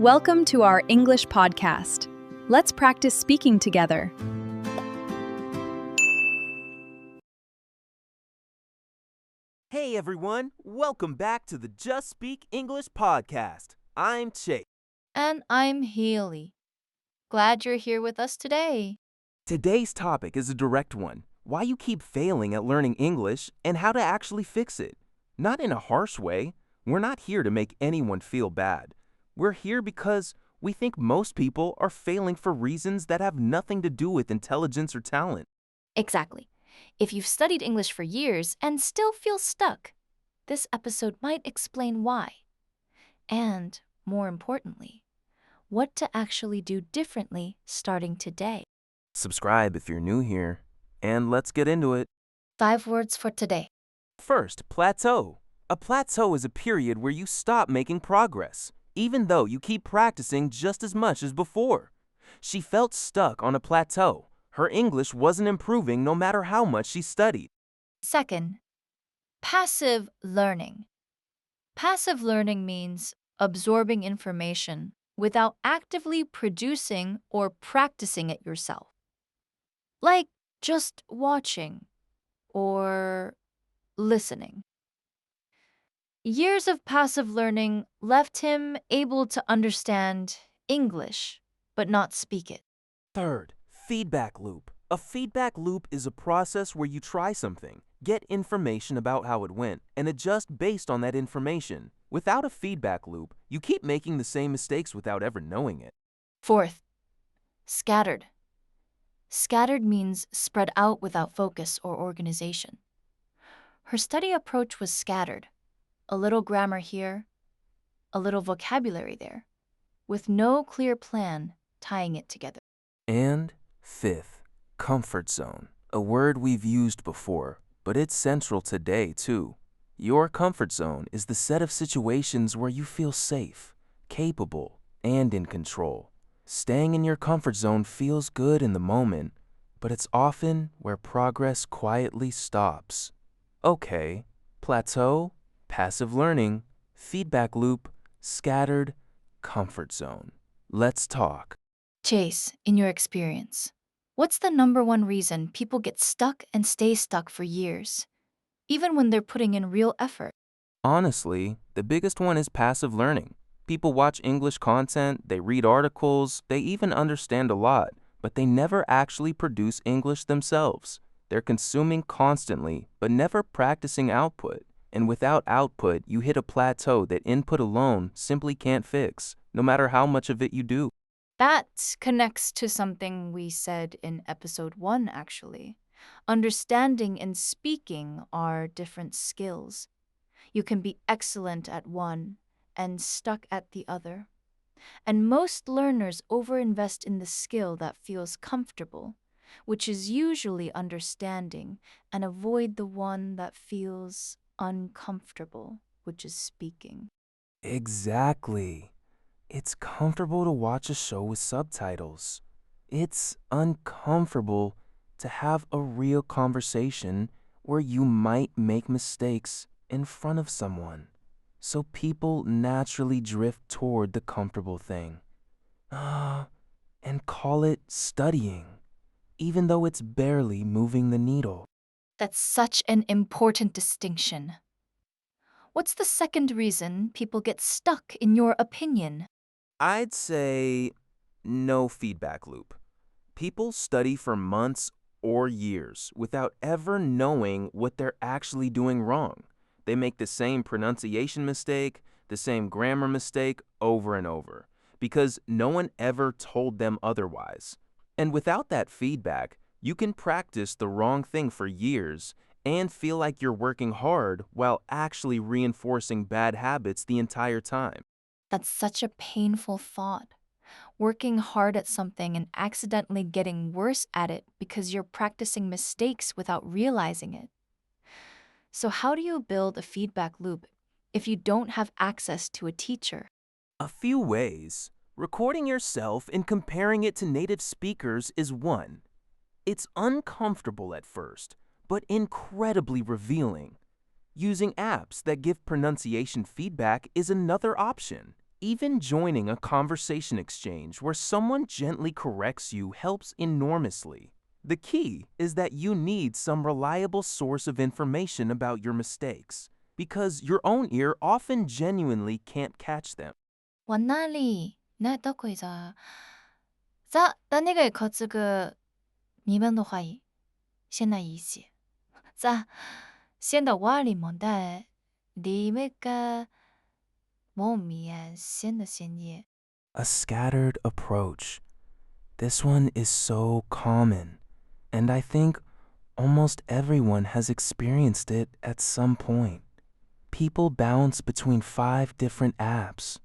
Welcome to our English podcast. Let's practice speaking together. Hey everyone, welcome back to the Just Speak English podcast. I'm Chase. And I'm Haley. Glad you're here with us today. Today's topic is a direct one: why you keep failing at learning English and how to actually fix it. Not in a harsh way. We're not here to make anyone feel bad. We're here because we think most people are failing for reasons that have nothing to do with intelligence or talent. Exactly. If you've studied English for years and still feel stuck, this episode might explain why. And, more importantly, what to actually do differently starting today. Subscribe if you're new here, and let's get into it. 5 words for today. First, plateau. A plateau is a period where you stop making progress, even though you keep practicing just as much as before. She felt stuck on a plateau. Her English wasn't improving no matter how much she studied. Second, passive learning. Passive learning means absorbing information without actively producing or practicing it yourself. Like just watching or listening. Years of passive learning left him able to understand English, but not speak it. Third, feedback loop. A feedback loop is a process where you try something, get information about how it went, and adjust based on that information. Without a feedback loop, you keep making the same mistakes without ever knowing it. Fourth, scattered. Scattered means spread out without focus or organization. Her study approach was scattered. A little grammar here, a little vocabulary there, with no clear plan tying it together. And fifth, comfort zone. A word we've used before, but it's central today too. Your comfort zone is the set of situations where you feel safe, capable, and in control. Staying in your comfort zone feels good in the moment, but it's often where progress quietly stops. Okay, plateau, passive learning, feedback loop, scattered, comfort zone. Let's talk. Chase, in your experience, what's the number one reason people get stuck and stay stuck for years, even when they're putting in real effort? Honestly, the biggest one is passive learning. People watch English content, they read articles, they even understand a lot, but they never actually produce English themselves. They're consuming constantly, but never practicing output. And without output, you hit a plateau that input alone simply can't fix, no matter how much of it you do. That connects to something we said in episode 1, actually. Understanding and speaking are different skills. You can be excellent at one and stuck at the other. And most learners overinvest in the skill that feels comfortable, which is usually understanding, and avoid the one that feels uncomfortable, which is speaking. Exactly. It's comfortable to watch a show with subtitles. It's uncomfortable to have a real conversation where you might make mistakes in front of someone. So people naturally drift toward the comfortable thing. And call it studying, even though it's barely moving the needle. That's such an important distinction. What's the second reason people get stuck, in your opinion? I'd say no feedback loop. People study for months or years without ever knowing what they're actually doing wrong. They make the same pronunciation mistake, the same grammar mistake over and over because no one ever told them otherwise. And without that feedback, you can practice the wrong thing for years and feel like you're working hard while actually reinforcing bad habits the entire time. That's such a painful thought. Working hard at something and accidentally getting worse at it because you're practicing mistakes without realizing it. So, how do you build a feedback loop if you don't have access to a teacher? A few ways. Recording yourself and comparing it to native speakers is one. It's uncomfortable at first, but incredibly revealing. Using apps that give pronunciation feedback is another option. Even joining a conversation exchange where someone gently corrects you helps enormously. The key is that you need some reliable source of information about your mistakes, because your own ear often genuinely can't catch them. 我哪里那都可以的。자, 나니가 거츠그 미면도 화이. 现在一起. 자, 现在我里뭔데? 니메가 몸이야. 现在现在. A scattered approach. This one is so common, and I think almost everyone has experienced it at some point. People bounce between 5 different apps,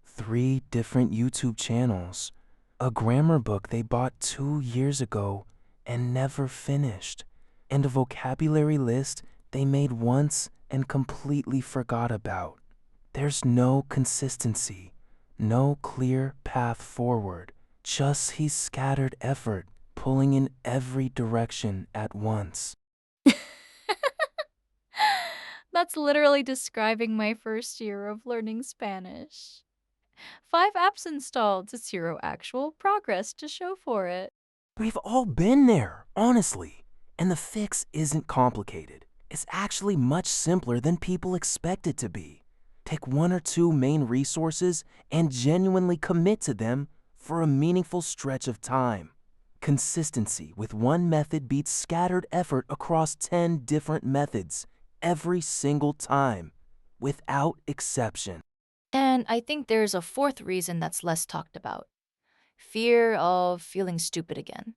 3 different YouTube channels, a grammar book they bought 2 years ago and never finished, and a vocabulary list they made once and completely forgot about. There's no consistency, no clear path forward, just his scattered effort pulling in every direction at once. That's literally describing my first year of learning Spanish. 5 apps installed, 0 actual progress to show for it. We've all been there, honestly. And the fix isn't complicated. It's actually much simpler than people expect it to be. Take 1 or 2 main resources and genuinely commit to them for a meaningful stretch of time. Consistency with one method beats scattered effort across 10 different methods every single time, without exception. And I think there's a fourth reason that's less talked about: fear of feeling stupid again.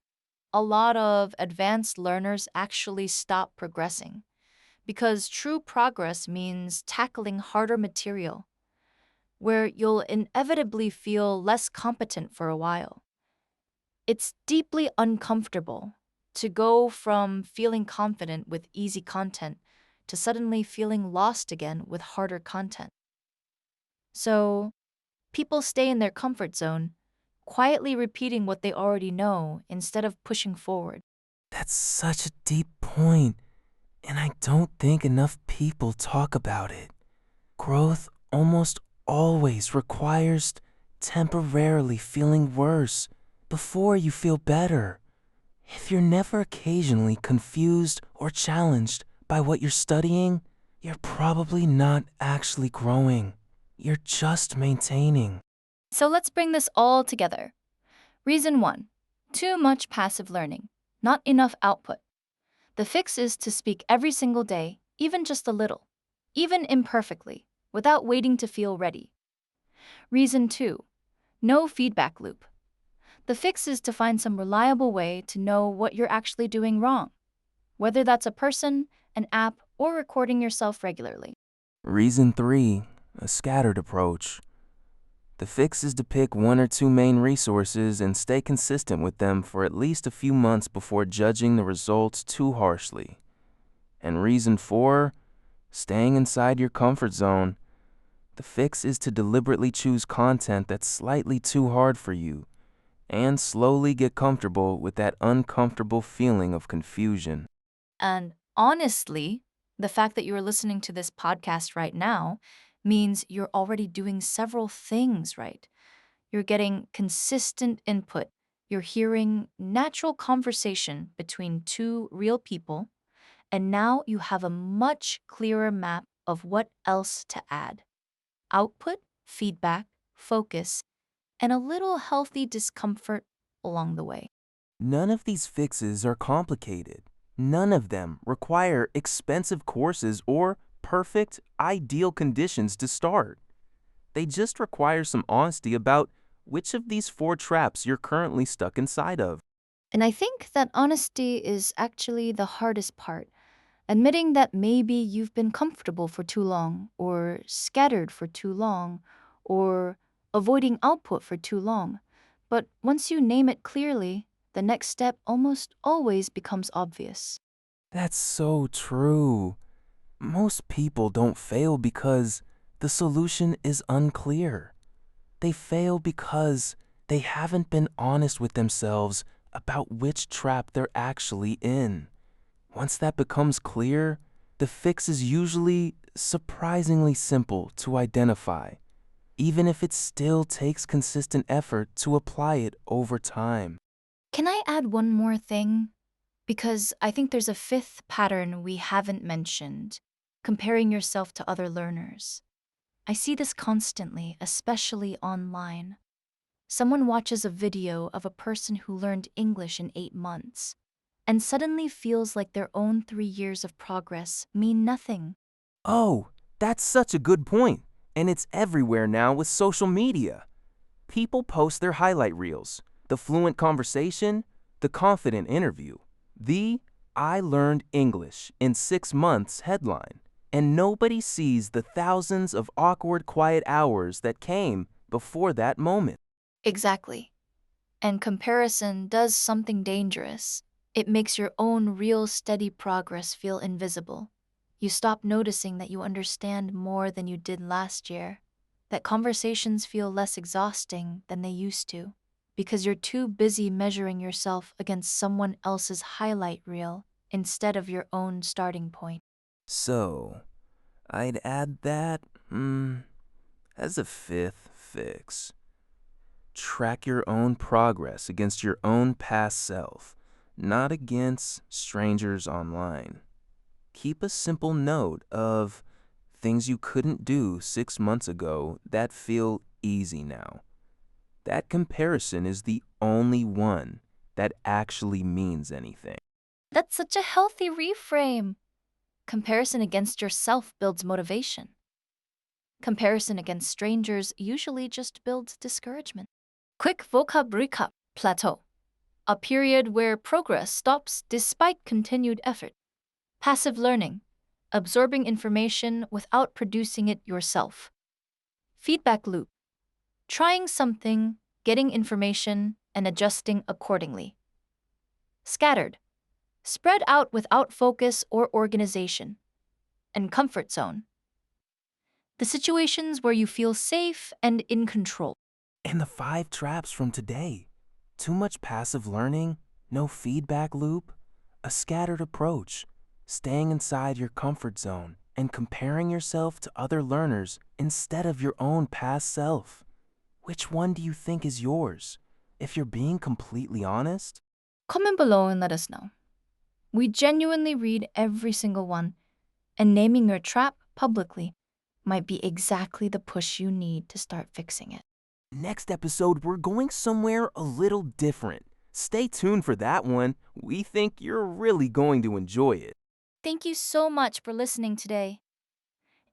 A lot of advanced learners actually stop progressing because true progress means tackling harder material, where you'll inevitably feel less competent for a while. It's deeply uncomfortable to go from feeling confident with easy content to suddenly feeling lost again with harder content. So, people stay in their comfort zone, quietly repeating what they already know instead of pushing forward. That's such a deep point, and I don't think enough people talk about it. Growth almost always requires temporarily feeling worse before you feel better. If you're never occasionally confused or challenged by what you're studying, you're probably not actually growing. You're just maintaining. So let's bring this all together. Reason 1: too much passive learning, not enough output. The fix is to speak every single day, even just a little, even imperfectly, without waiting to feel ready. Reason 2: no feedback loop. The fix is to find some reliable way to know what you're actually doing wrong, whether that's a person, an app, or recording yourself regularly. Reason 3, a scattered approach. The fix is to pick 1 or 2 main resources and stay consistent with them for at least a few months before judging the results too harshly. And reason 4, staying inside your comfort zone. The fix is to deliberately choose content that's slightly too hard for you and slowly get comfortable with that uncomfortable feeling of confusion. And honestly, the fact that you're listening to this podcast right now means you're already doing several things right. You're getting consistent input. You're hearing natural conversation between 2 real people. And now you have a much clearer map of what else to add: output, feedback, focus, and a little healthy discomfort along the way. None of these fixes are complicated. None of them require expensive courses or perfect, ideal conditions to start. They just require some honesty about which of these 4 traps you're currently stuck inside of. And I think that honesty is actually the hardest part. Admitting that maybe you've been comfortable for too long, or scattered for too long, or avoiding output for too long. But once you name it clearly, the next step almost always becomes obvious. That's so true. Most people don't fail because the solution is unclear. They fail because they haven't been honest with themselves about which trap they're actually in. Once that becomes clear, the fix is usually surprisingly simple to identify. even if it still takes consistent effort to apply it over time. Can I add one more thing? Because I think there's a fifth pattern we haven't mentioned: comparing yourself to other learners. I see this constantly, especially online. Someone watches a video of a person who learned English in 8 months and suddenly feels like their own 3 years of progress mean nothing. Oh, that's such a good point. And it's everywhere now with social media. People post their highlight reels, the fluent conversation, the confident interview, the I learned English in 6 months headline. And nobody sees the thousands of awkward, quiet hours that came before that moment. Exactly. And comparison does something dangerous. It makes your own real steady progress feel invisible. You stop noticing that you understand more than you did last year, that conversations feel less exhausting than they used to, because you're too busy measuring yourself against someone else's highlight reel instead of your own starting point. So, I'd add that, as a fifth fix. Track your own progress against your own past self, not against strangers online. Keep a simple note of things you couldn't do 6 months ago that feel easy now. That comparison is the only one that actually means anything. That's such a healthy reframe. Comparison against yourself builds motivation. Comparison against strangers usually just builds discouragement. Quick vocab recap: plateau, a period where progress stops despite continued effort. Passive learning, absorbing information without producing it yourself. Feedback loop, trying something, getting information, and adjusting accordingly. Scattered, spread out without focus or organization. And comfort zone, the situations where you feel safe and in control. And the 5 traps from today: too much passive learning, no feedback loop, a scattered approach, staying inside your comfort zone, and comparing yourself to other learners instead of your own past self. Which one do you think is yours? If you're being completely honest, Comment below and let us know. We genuinely read every single one, and naming your trap publicly might be exactly the push you need to start fixing it. next episode we're going somewhere a little different. Stay tuned for that one. We think you're really going to enjoy it. Thank you so much for listening today.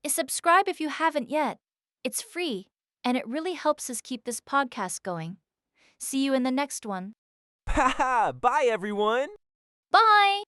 Subscribe if you haven't yet. It's free, and it really helps us keep this podcast going. See you in the next one. Haha, bye everyone! Bye!